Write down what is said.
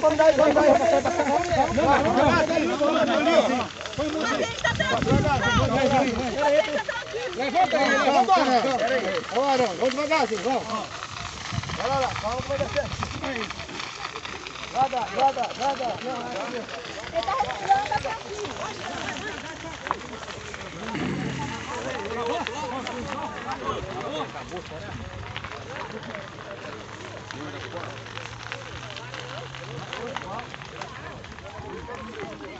vamos dar. Levanta aí, levanta aí. Vamos devagarzinho, vamos. Vai lá, calma que vai dar certo. Nada. Ele tá respirando até aqui.